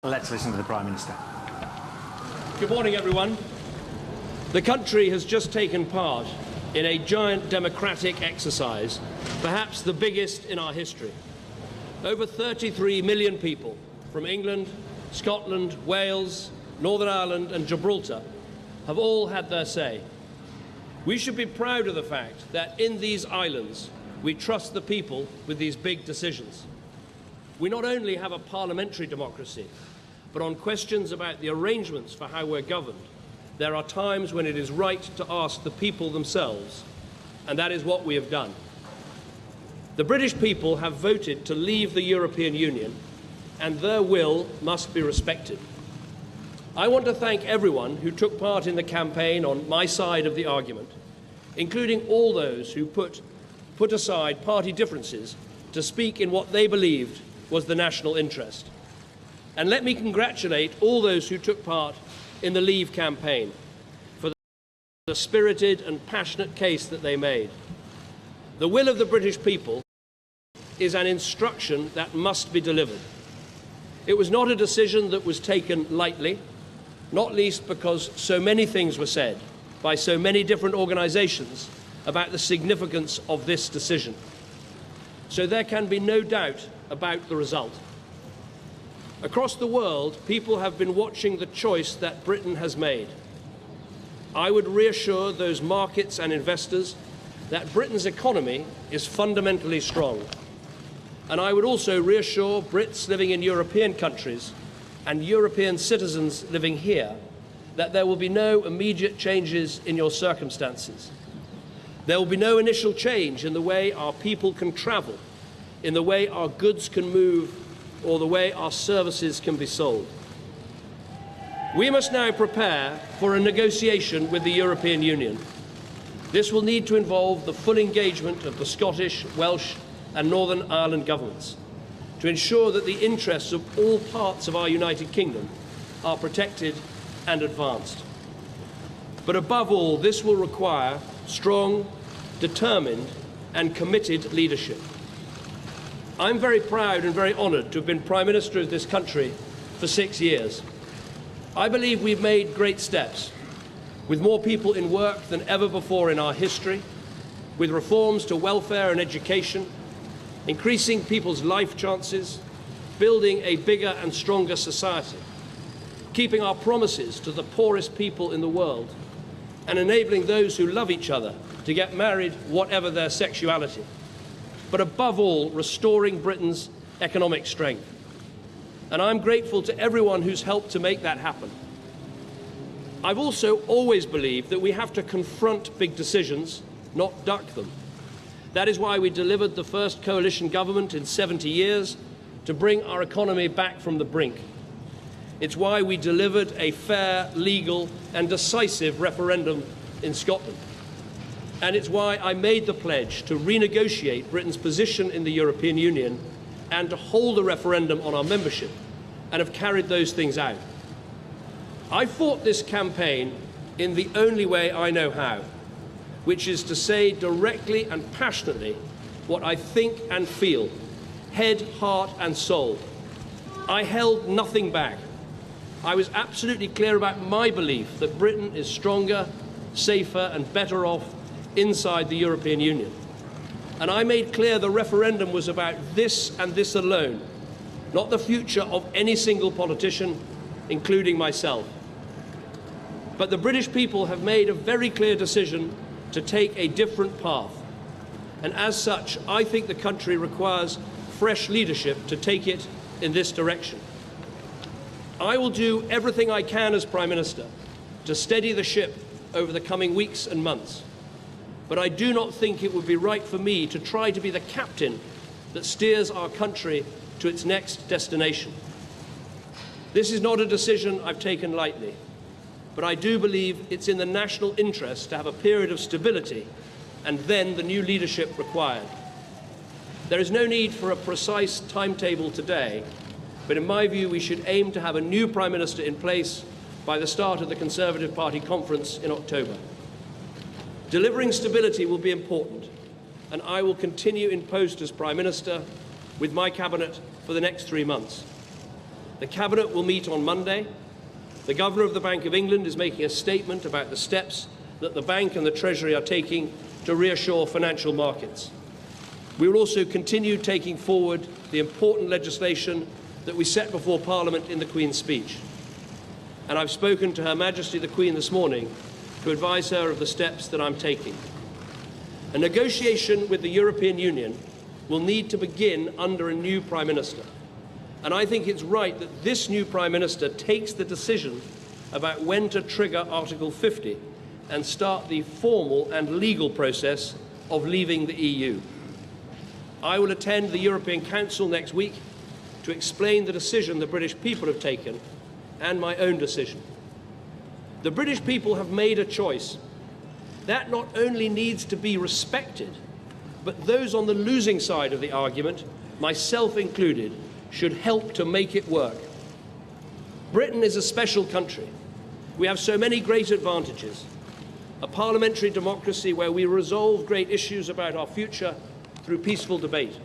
Let's listen to the Prime Minister. Good morning, everyone. The country has just taken part in a giant democratic exercise, perhaps the biggest in our history. Over 33 million people from England, Scotland, Wales, Northern Ireland and Gibraltar have all had their say. We should be proud of the fact that in these islands we trust the people with these big decisions. We not only have a parliamentary democracy, but on questions about the arrangements for how we're governed, there are times when it is right to ask the people themselves, and that is what we have done. The British people have voted to leave the European Union, and their will must be respected. I want to thank everyone who took part in the campaign on my side of the argument, including all those who put aside party differences to speak in what they believed was the national interest. And let me congratulate all those who took part in the Leave campaign for the spirited and passionate case that they made. The will of the British people is an instruction that must be delivered. It was not a decision that was taken lightly, not least because so many things were said by so many different organisations about the significance of this decision. So there can be no doubt about the result. Across the world, people have been watching the choice that Britain has made. I would reassure those markets and investors that Britain's economy is fundamentally strong. And I would also reassure Brits living in European countries and European citizens living here that there will be no immediate changes in your circumstances. There will be no initial change in the way our people can travel, in the way our goods can move, or the way our services can be sold. We must now prepare for a negotiation with the European Union. This will need to involve the full engagement of the Scottish, Welsh and Northern Ireland governments to ensure that the interests of all parts of our United Kingdom are protected and advanced. But above all, this will require strong, determined and committed leadership. I'm very proud and very honoured to have been Prime Minister of this country for 6 years. I believe we've made great steps, with more people in work than ever before in our history, with reforms to welfare and education, increasing people's life chances, building a bigger and stronger society, keeping our promises to the poorest people in the world, and enabling those who love each other to get married, whatever their sexuality. But above all, restoring Britain's economic strength. And I'm grateful to everyone who's helped to make that happen. I've also always believed that we have to confront big decisions, not duck them. That is why we delivered the first coalition government in 70 years to bring our economy back from the brink. It's why we delivered a fair, legal and decisive referendum in Scotland. And it's why I made the pledge to renegotiate Britain's position in the European Union and to hold a referendum on our membership, and have carried those things out. I fought this campaign in the only way I know how, which is to say directly and passionately what I think and feel, head, heart and soul. I held nothing back. I was absolutely clear about my belief that Britain is stronger, safer and better off inside the European Union. And I made clear the referendum was about this and this alone, not the future of any single politician, including myself. But the British people have made a very clear decision to take a different path. And as such, I think the country requires fresh leadership to take it in this direction. I will do everything I can as Prime Minister to steady the ship over the coming weeks and months. But I do not think it would be right for me to try to be the captain that steers our country to its next destination. This is not a decision I've taken lightly, but I do believe it's in the national interest to have a period of stability and then the new leadership required. There is no need for a precise timetable today, but in my view we should aim to have a new Prime Minister in place by the start of the Conservative Party conference in October. Delivering stability will be important, and I will continue in post as Prime Minister with my Cabinet for the next 3 months. The Cabinet will meet on Monday. The Governor of the Bank of England is making a statement about the steps that the Bank and the Treasury are taking to reassure financial markets. We will also continue taking forward the important legislation that we set before Parliament in the Queen's speech. And I've spoken to Her Majesty the Queen this morning to advise her of the steps that I'm taking. A negotiation with the European Union will need to begin under a new Prime Minister. And I think it's right that this new Prime Minister takes the decision about when to trigger Article 50 and start the formal and legal process of leaving the EU. I will attend the European Council next week to explain the decision the British people have taken and my own decision. The British people have made a choice. That not only needs to be respected, but those on the losing side of the argument, myself included, should help to make it work. Britain is a special country. We have so many great advantages. A parliamentary democracy where we resolve great issues about our future through peaceful debate.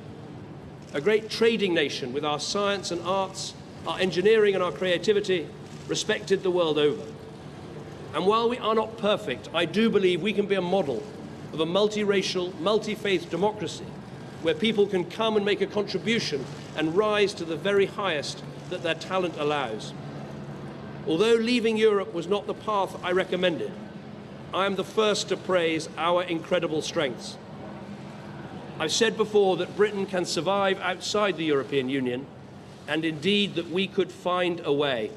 A great trading nation with our science and arts, our engineering and our creativity respected the world over. And while we are not perfect, I do believe we can be a model of a multiracial, multi-faith democracy where people can come and make a contribution and rise to the very highest that their talent allows. Although leaving Europe was not the path I recommended, I am the first to praise our incredible strengths. I've said before that Britain can survive outside the European Union, and indeed that we could find a way.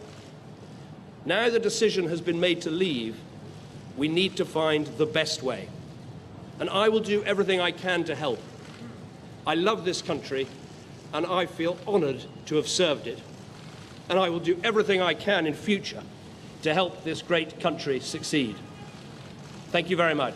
Now the decision has been made to leave, we need to find the best way. And I will do everything I can to help. I love this country, and I feel honoured to have served it. And I will do everything I can in future to help this great country succeed. Thank you very much.